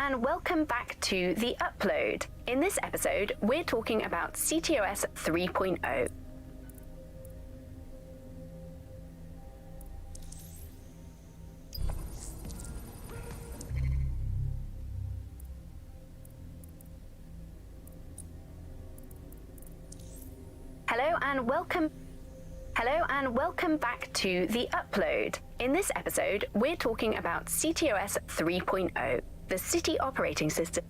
and welcome back to The Upload. In this episode, we're talking about CTOS 3.0. Hello and welcome back to The Upload. In this episode, we're talking about CTOS 3.0, the City Operating System.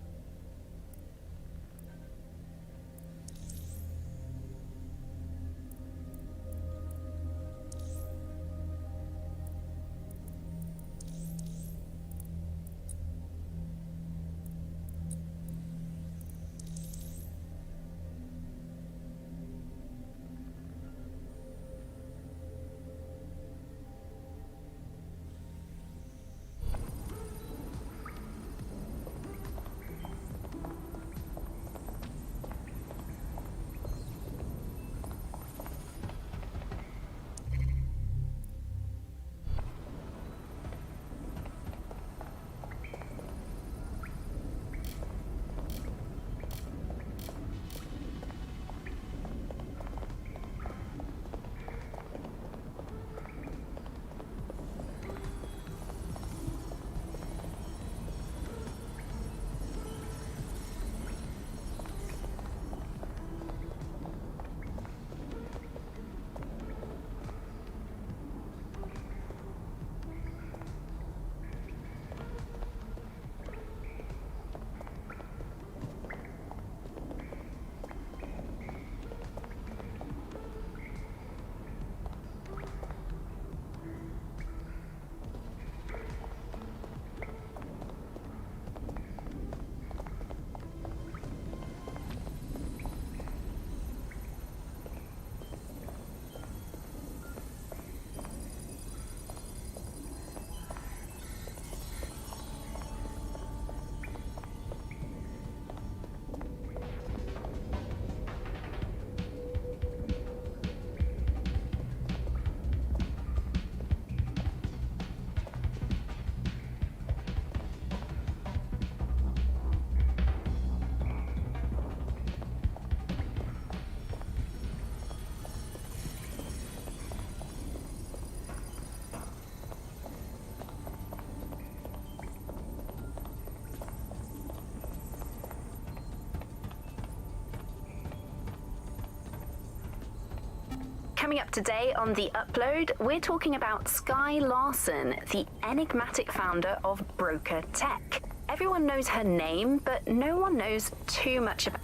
Coming up today on The Upload, we're talking about Skye Larson, the enigmatic founder of Broker Tech. Everyone knows her name, but no one knows too much about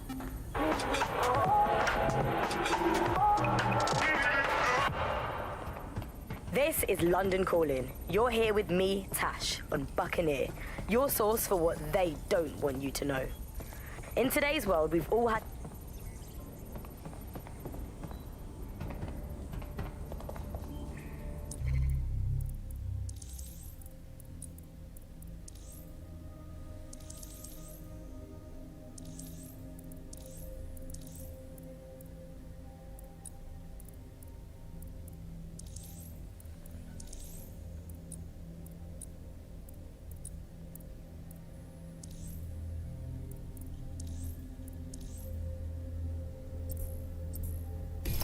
This is London Calling. You're here with me, Tash, on Buccaneer, your source for what they don't want you to know. In today's world, we've all had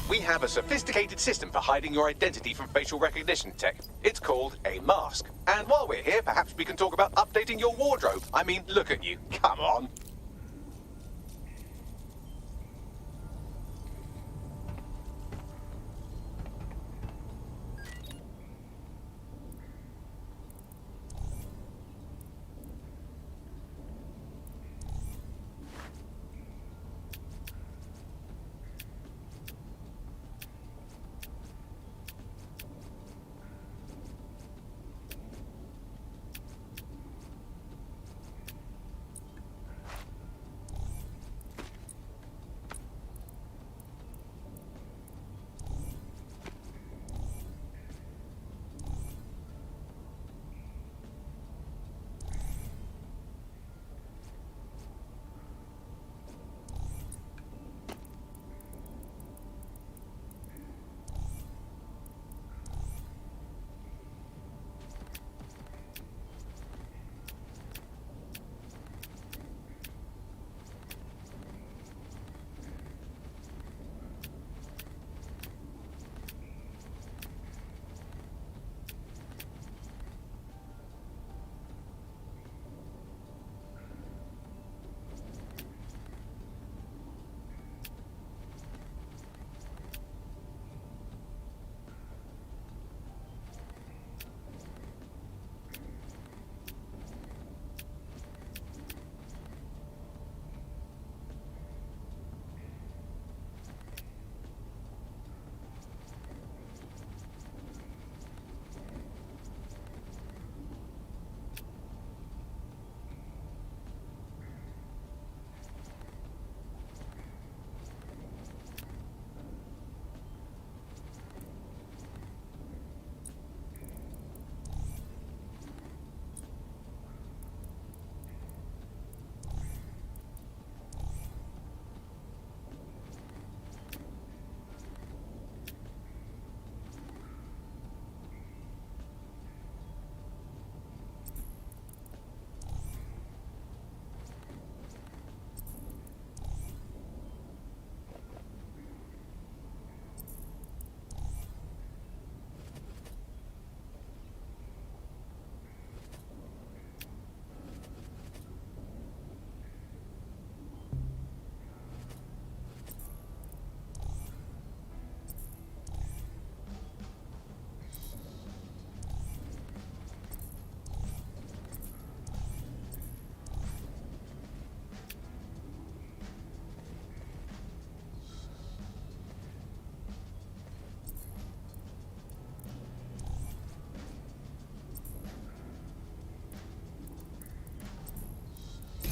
We have a sophisticated system for hiding your identity from facial recognition tech. It's called a mask. And while we're here, perhaps we can talk about updating your wardrobe. I mean, look at you. Come on.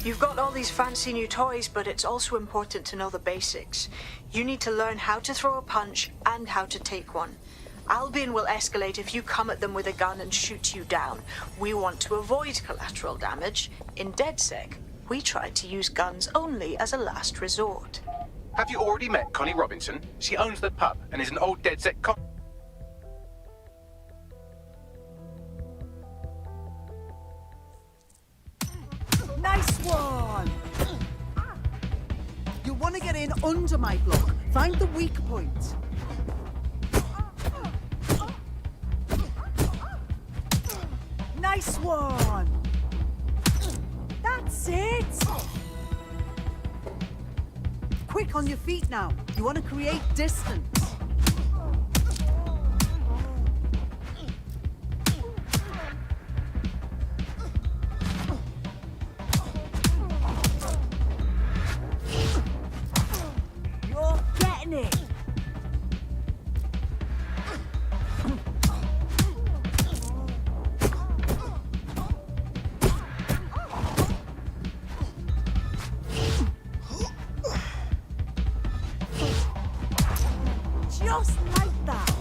You've got all these fancy new toys, but it's also important to know the basics. You need to learn how to throw a punch and how to take one. Albion will escalate if you come at them with a gun and shoot you down. We want to avoid collateral damage. In DedSec, we try to use guns only as a last resort. Have you already met Connie Robinson? She owns the pub and is an old DedSec cop. Nice one! You want to get in under my block. Find the weak point. Nice one! That's it! Quick on your feet now. You want to create distance. You're getting it! Just like that.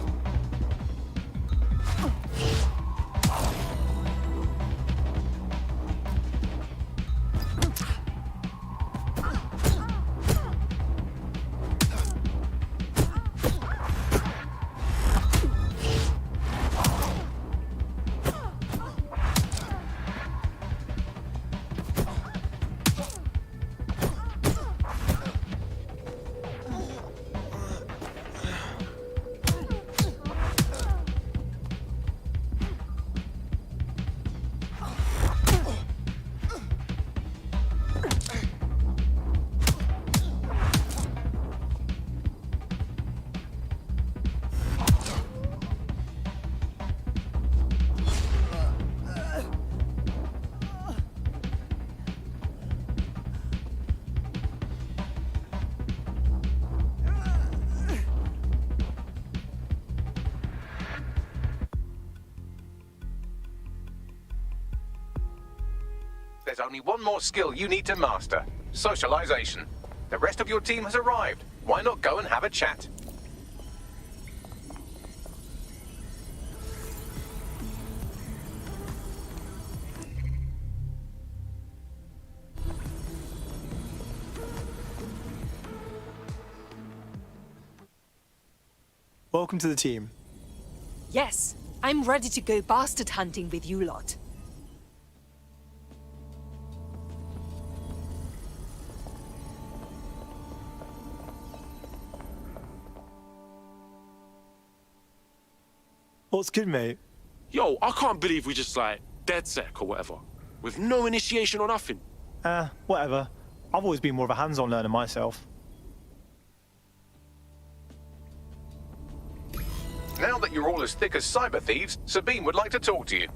There's only one more skill you need to master. Socialization. The rest of your team has arrived. Why not go and have a chat? Welcome to the team. Yes, I'm ready to go bastard hunting with you lot. What's good, mate? Yo, I can't believe we just like DedSec or whatever, with no initiation or nothing. Whatever. I've always been more of a hands-on learner myself. Now that you're all as thick as cyber thieves, Sabine would like to talk to you.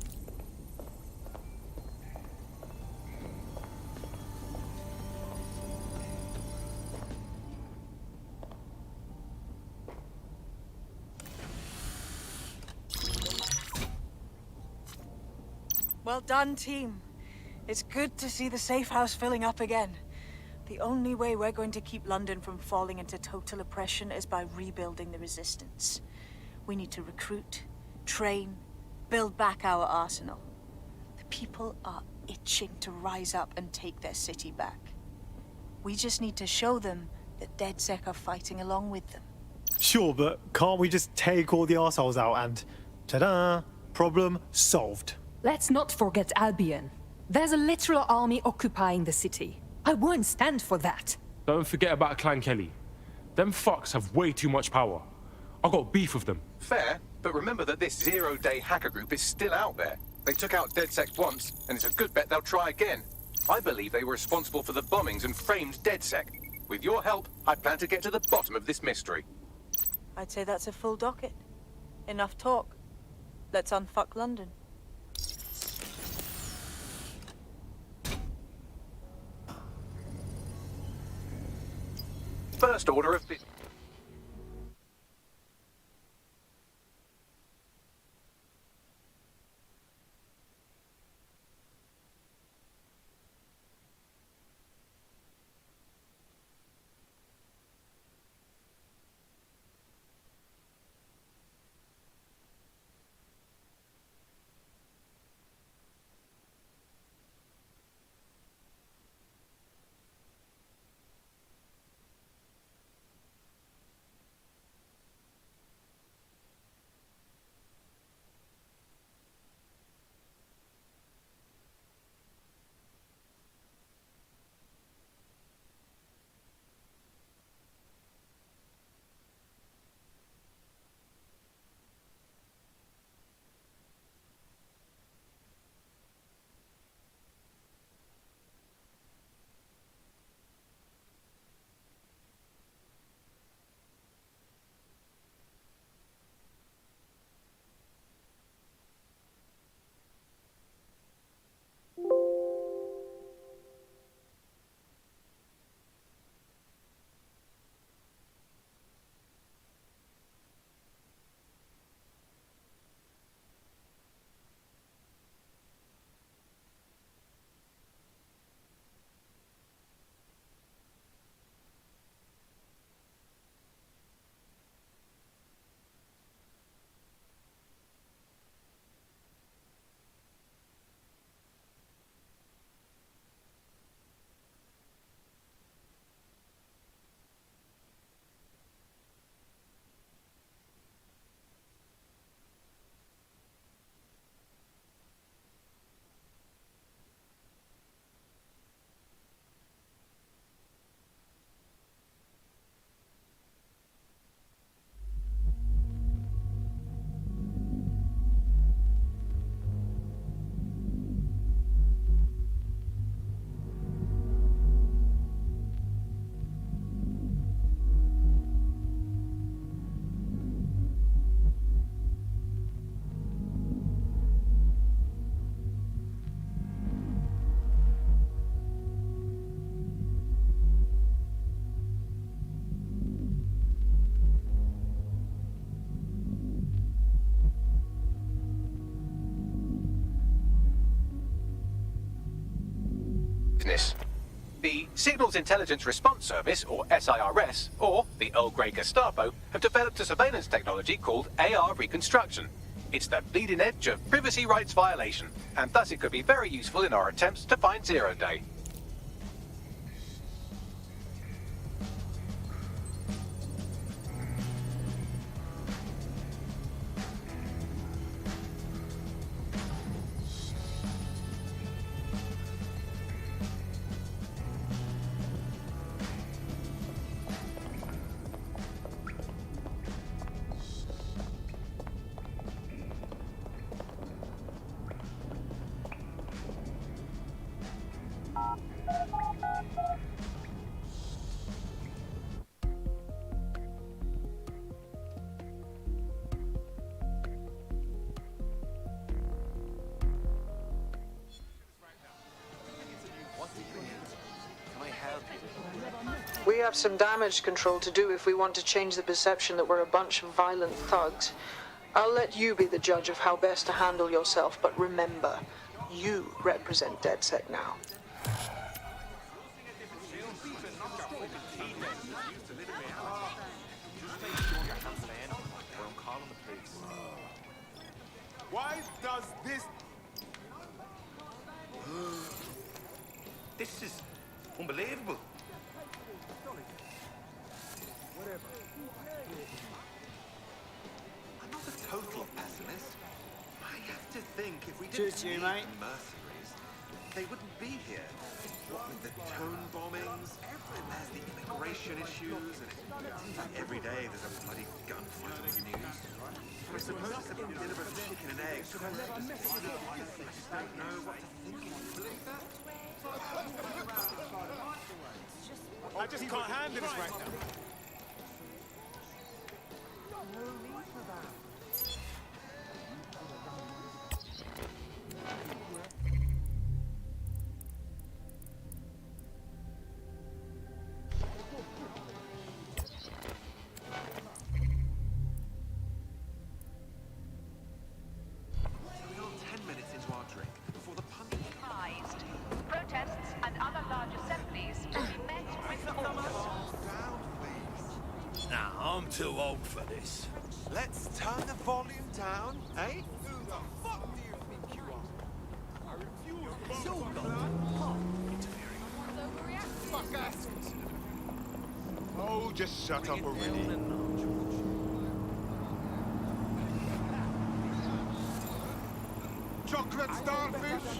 Well done, team. It's good to see the safe house filling up again. The only way we're going to keep London from falling into total oppression is by rebuilding the resistance. We need to recruit, train, build back our arsenal. The people are itching to rise up and take their city back. We just need to show them that DedSec are fighting along with them. Sure, but can't we just take all the arseholes out and... ta-da! Problem solved. Let's not forget Albion. There's a literal army occupying the city. I won't stand for that. Don't forget about Clan Kelly. Them fucks have way too much power. I got beef with them. Fair, but remember that this zero-day hacker group is still out there. They took out DedSec once, and it's a good bet they'll try again. I believe they were responsible for the bombings and framed DedSec. With your help, I plan to get to the bottom of this mystery. I'd say that's a full docket. Enough talk. Let's unfuck London. First order of business. business. The Signals Intelligence Response Service, or SIRS, or the Earl Grey Gestapo, have developed a surveillance technology called AR Reconstruction. It's the bleeding edge of privacy rights violation, and thus it could be very useful in our attempts to find Zero Day. We have some damage control to do if we want to change the perception that we're a bunch of violent thugs. I'll let you be the judge of how best to handle yourself, but remember, you represent DedSec now. Why does this... This is unbelievable. I'm not a total pessimist. I have to think if we didn't need mercenaries, they wouldn't be here. What with the tone bombings, and there's the immigration issues, and it seems like every day there's a bloody gunfight on the news. I suppose it's a bit of a chicken and egg. I just don't know what to think. Believe that? I just can't handle this right now. Too old for this. Let's turn the volume down, eh? Who the fuck do you think you are? I refuse to fuck assholes. Oh, just shut up already. Chocolate starfish?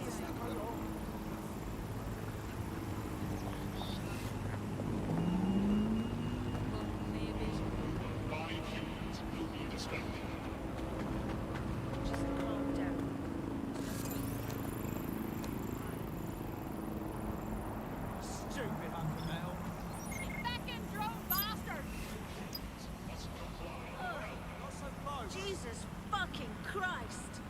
Jesus fucking Christ!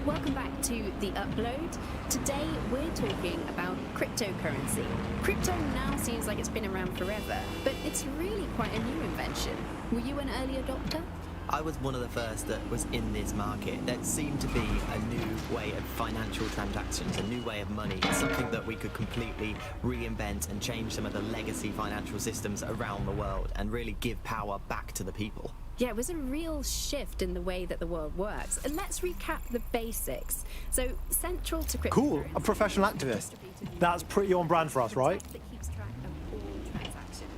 Welcome back to The Upload. Today we're talking about cryptocurrency. Crypto now seems like it's been around forever, but it's really quite a new invention. Were you an early adopter? I was one of the first that was in this market. There seemed to be a new way of financial transactions, a new way of money, something that we could completely reinvent and change some of the legacy financial systems around the world and really give power back to the people. Yeah, it was a real shift in the way that the world works. And let's recap the basics. So, central to cryptocurrency... Cool, a professional activist. That's pretty on brand for us, right? That keeps track of all transactions.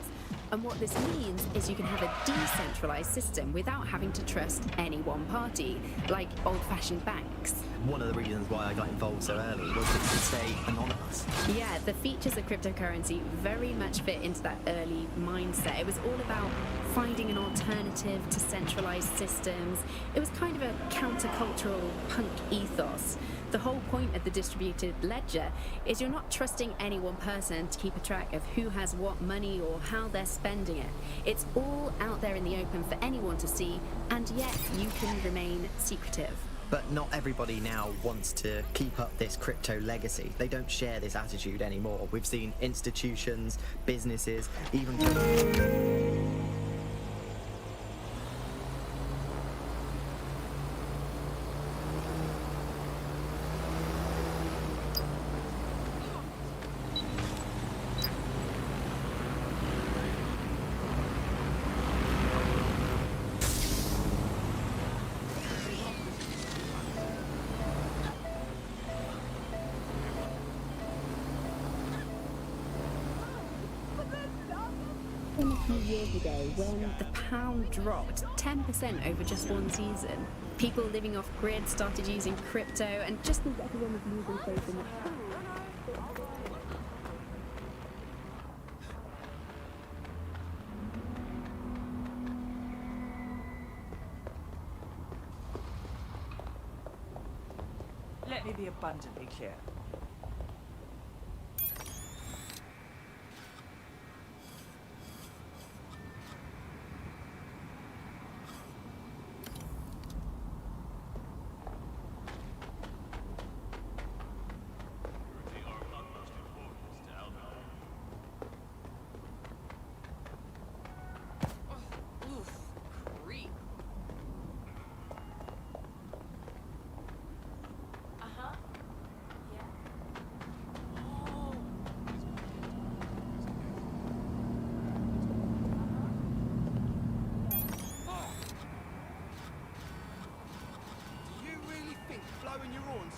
And what this means is you can have a decentralized system without having to trust any one party, like old-fashioned banks. One of the reasons why I got involved so early was it could stay anonymous. Yeah, the features of cryptocurrency very much fit into that early mindset. It was all about finding an alternative to centralized systems. It was kind of a countercultural punk ethos. The whole point of the distributed ledger is you're not trusting any one person to keep a track of who has what money or how they're spending it. It's all out there in the open for anyone to see, and yet you can remain secretive. But not everybody now wants to keep up this crypto legacy. They don't share this attitude anymore. We've seen institutions, businesses, even... A few years ago when the pound dropped 10% over just one season. People living off grid started using crypto, and just as everyone was losing faith in the pound. Let me be abundantly clear.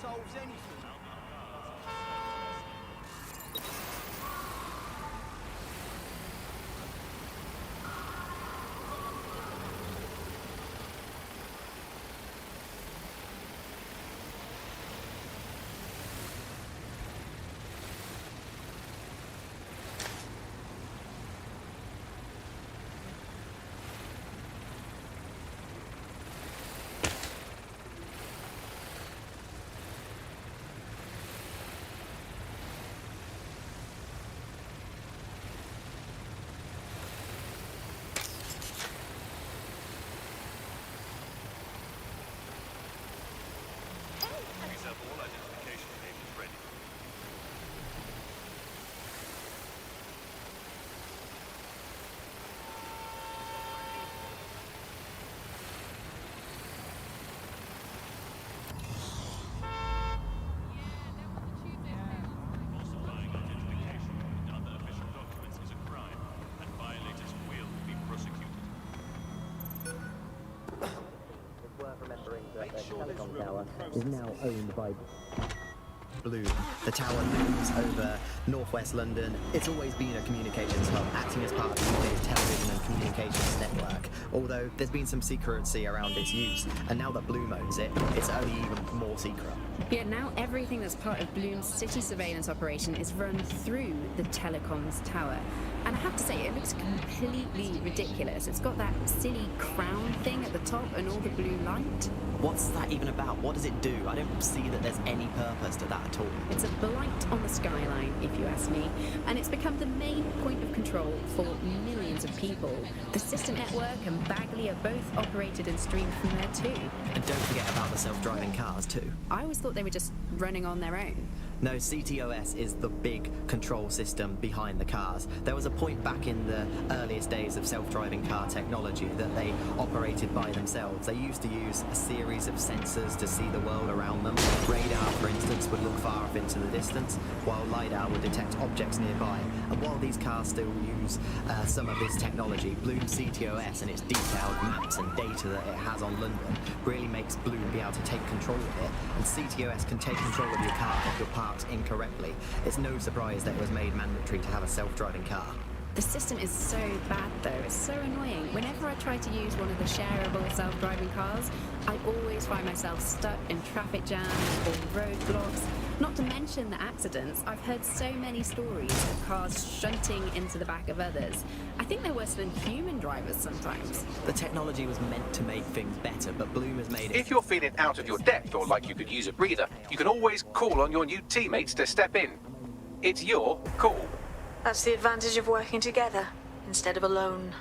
Solves anything. Telecom tower is now owned by Bloom. The tower looms over northwest London. It's always been a communications hub, acting as part of the UK's television and communications network, although there's been some secrecy around its use, and now that Bloom owns it, it's only even more secret. Yeah, now everything that's part of Bloom's city surveillance operation is run through the telecoms tower. And I have to say, it looks completely ridiculous. It's got that silly crown thing at the top and all the blue light. What's that even about? What does it do? I don't see that there's any purpose to that at all. It's a blight on the skyline, if you ask me, and it's become the main point of control for millions of people. The System Network and Bagley are both operated and streamed from there too. And don't forget about the self-driving cars too. I always thought they were just running on their own. No, CTOS is the big control system behind the cars. There was a point back in the earliest days of self-driving car technology that they operated by themselves. They used to use a series of sensors to see the world around them. Radar, for instance, would look far off into the distance, while LiDAR would detect objects nearby. And while these cars still use some of this technology, Bloom CTOS and its detailed maps and data that it has on London really makes Bloom be able to take control of it. And CTOS can take control of your car if you're parked incorrectly. It's no surprise that it was made mandatory to have a self-driving car. The system is so bad though, it's so annoying. Whenever I try to use one of the shareable self-driving cars, I always find myself stuck in traffic jams or roadblocks. Not to mention the accidents. I've heard so many stories of cars shunting into the back of others. I think they're worse than human drivers sometimes. The technology was meant to make things better, but Bloom has made it... If you're feeling out of your depth or like you could use a breather, you can always call on your new teammates to step in. It's your call. That's the advantage of working together instead of alone.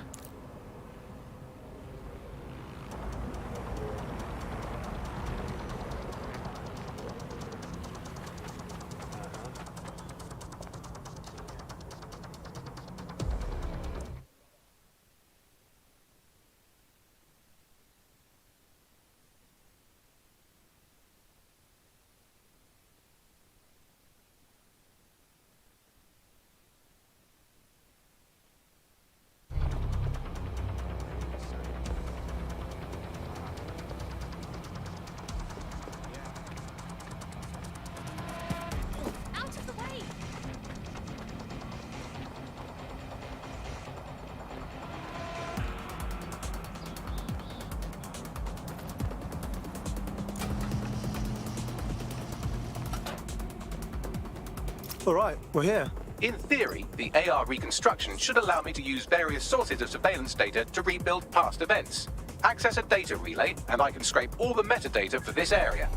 All right, we're here. In theory, the AR reconstruction should allow me to use various sources of surveillance data to rebuild past events. Access a data relay, and I can scrape all the metadata for this area.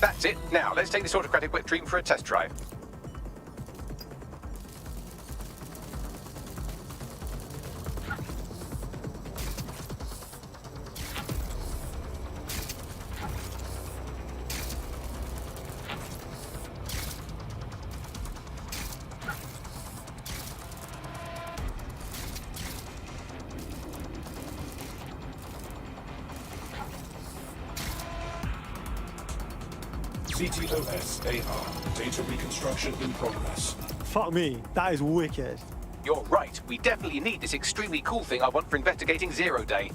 That's it. Now, let's take this autocratic wet dream for a test drive. CTOS AR. Data reconstruction in progress. Fuck me, that is wicked. You're right. We definitely need this extremely cool thing I want for investigating Zero Day.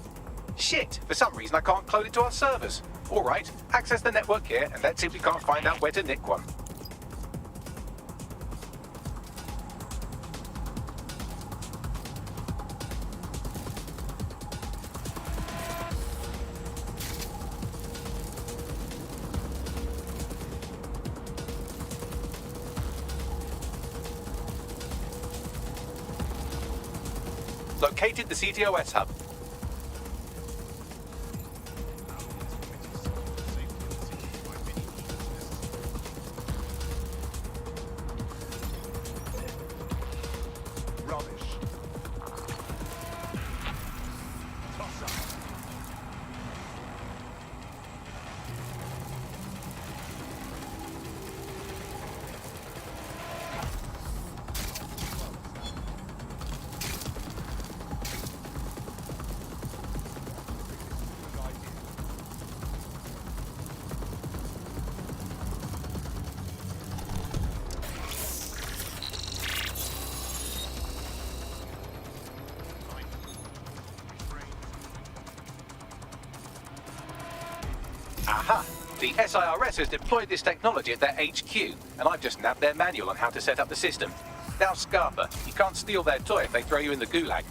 Shit, for some reason I can't clone it to our servers. All right, access the network here and let's see if we can't find out where to nick one. Located the CTOS hub. Rubbish. Toss up. Aha! The SIRS has deployed this technology at their HQ, and I've just nabbed their manual on how to set up the system. Now, Scarpa, you can't steal their toy if they throw you in the gulag.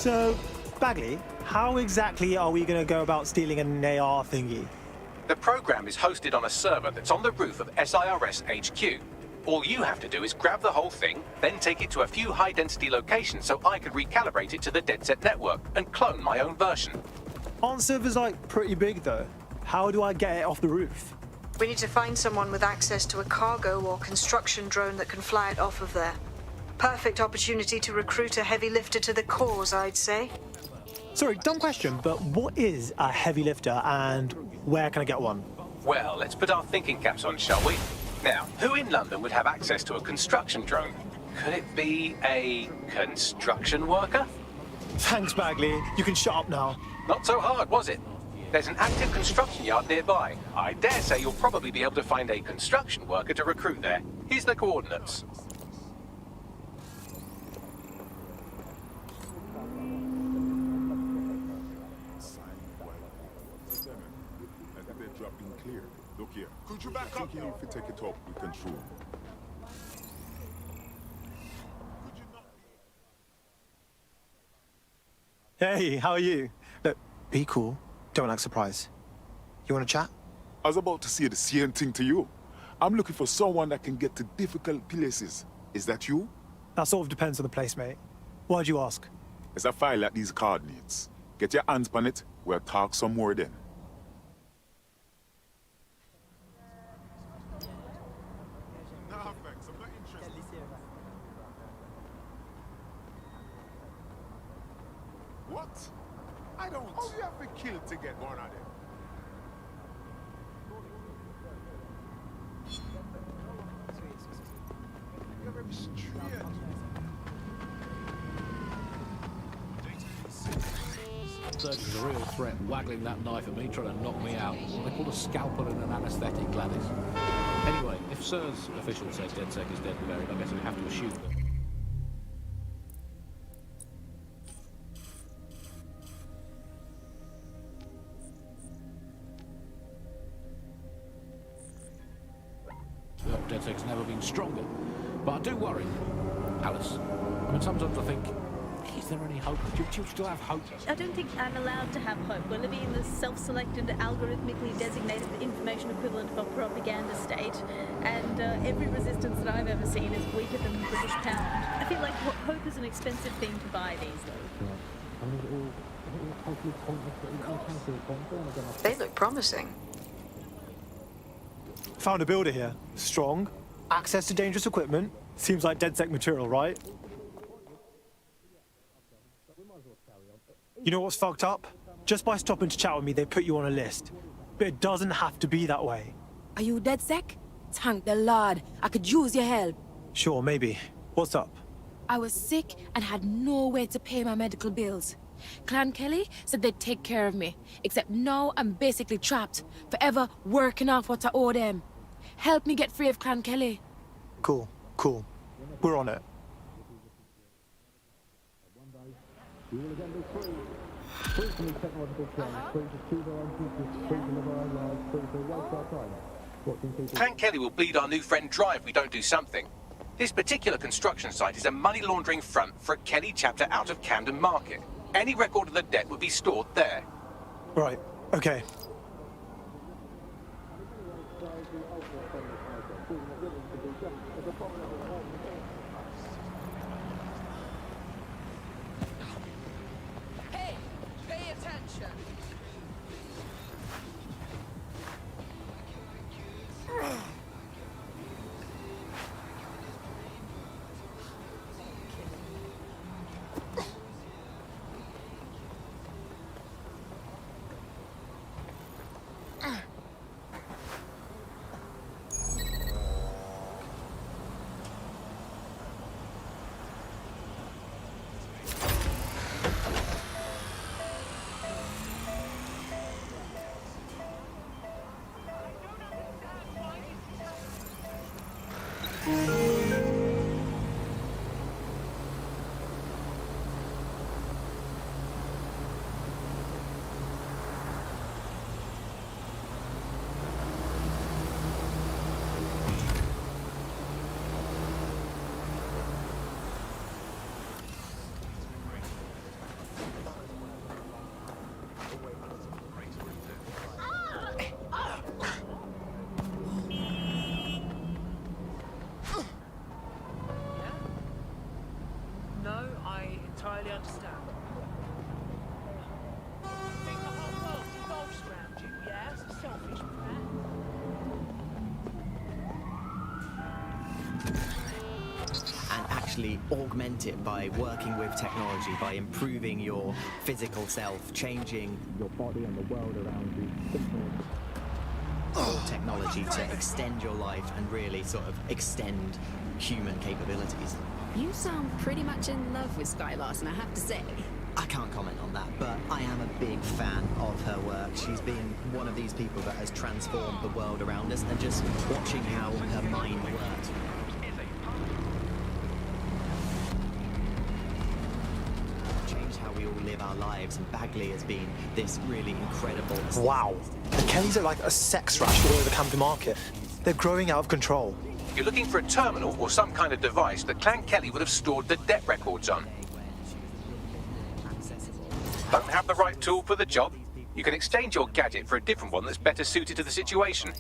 So, Bagley, how exactly are we going to go about stealing an AR thingy? The program is hosted on a server that's on the roof of SIRS HQ. All you have to do is grab the whole thing, then take it to a few high-density locations so I can recalibrate it to the DedSec network and clone my own version. Aren't servers, like, pretty big, though? How do I get it off the roof? We need to find someone with access to a cargo or construction drone that can fly it off of there. Perfect opportunity to recruit a heavy lifter to the cause, I'd say. Sorry, dumb question, but what is a heavy lifter and where can I get one? Well, let's put our thinking caps on, shall we? Now, who in London would have access to a construction drone? Could it be a construction worker? Thanks, Bagley. You can shut up now. Not so hard, was it? There's an active construction yard nearby. I dare say you'll probably be able to find a construction worker to recruit there. Here's the coordinates. Look here. Could you back up? If you take it up with control. Hey, how are you? Look, be cool. Don't act surprised. You want to chat? I was about to say the same thing to you. I'm looking for someone that can get to difficult places. Is that you? That sort of depends on the place, mate. Why'd you ask? There's a file at these coordinates. Get your hands on it. We'll talk some more then. What? I don't. Oh, you have to kill to get one of them. You're very strange. Surgeon's a real threat, waggling that knife at me, trying to knock me out. What they call a scalpel and an anaesthetic, Gladys. Anyway, if Sir's official says DedSec is dead and buried, I guess we have to assume that. DedSec's never been stronger. But I do worry, Alice. I mean, sometimes I think, is there any hope? Do you still have hope? I don't think I'm allowed to have hope. We're living in the self-selected, algorithmically designated information equivalent of a propaganda state, and every resistance that I've ever seen is weaker than the British pound. I feel like hope is an expensive thing to buy these days. They look promising. Found a builder here. Strong. Access to dangerous equipment. Seems like DedSec material, right? You know what's fucked up? Just by stopping to chat with me, they put you on a list. But it doesn't have to be that way. Are you DedSec? Thank the Lord. I could use your help. Sure, maybe. What's up? I was sick and had no way to pay my medical bills. Clan Kelly said they'd take care of me, except now I'm basically trapped, forever working off what I owe them. Help me get free of Clan Kelly. Cool, cool. We're on it. Clan Kelly will bleed our new friend dry if we don't do something. This particular construction site is a money laundering front for a Kelly chapter out of Camden Market. Any record of the debt would be stored there. Right, okay. Hey, pay attention. actually augment it by working with technology, by improving your physical self, changing your body and the world around you. Technology to extend your life and really sort of extend human capabilities. You sound pretty much in love with Skye Larson, I have to say. I can't comment on that, but I am a big fan of her work. She's been one of these people that has transformed the world around us, and just watching how her mind works. Changed how we all live our lives, and Bagley has been this really incredible... Wow. The Kellys are like a sex rush all over Camden Market. They're growing out of control. You're looking for a terminal or some kind of device that Clan Kelly would have stored the debt records on. Don't have the right tool for the job? You can exchange your gadget for a different one that's better suited to the situation.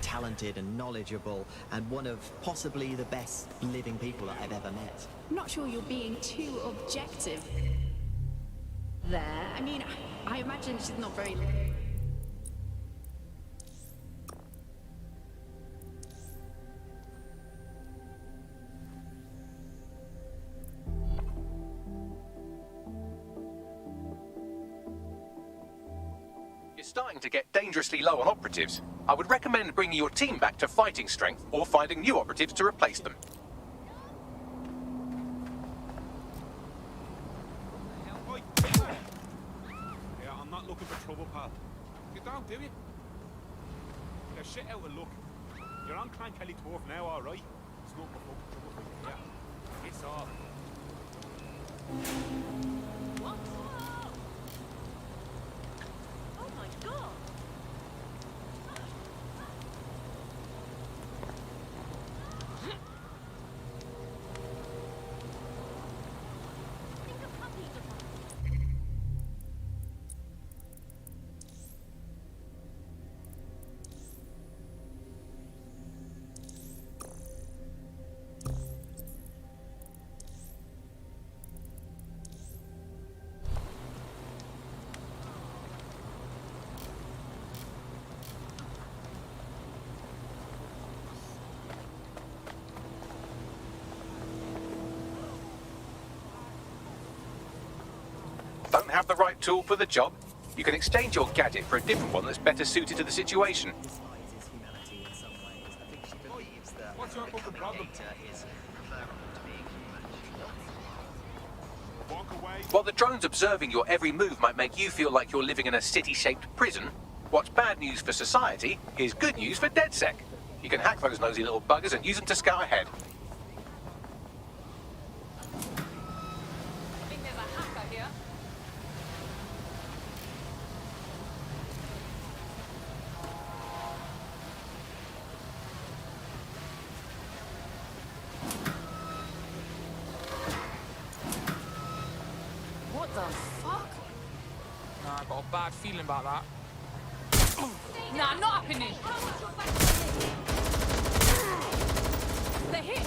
Talented and knowledgeable, and one of possibly the best living people that I've ever met. I'm not sure you're being too objective there. I mean, I imagine she's not very... You're starting to get dangerously low on operatives. I would recommend bringing your team back to fighting strength or finding new operatives to replace them. Yeah, I'm not looking for trouble, pal. You don't, do you? You're shit out of luck. You're on Clan Kelly turf now, alright? It's not for fucking trouble for you, yeah. It's all. What? Oh my god! Don't have the right tool for the job? You can exchange your gadget for a different one that's better suited to the situation. What's your fucking problem? Walk away. While the drones observing your every move might make you feel like you're living in a city-shaped prison, what's bad news for society is good news for DedSec. You can hack those nosy little buggers and use them to scout ahead. What the fuck? Nah, I got a bad feeling about that. Nah, not happening. They're hit.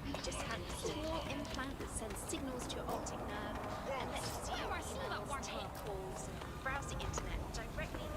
You just have a small implant that sends signals to your optic nerve and lets you see your emails, take calls, browse the internet directly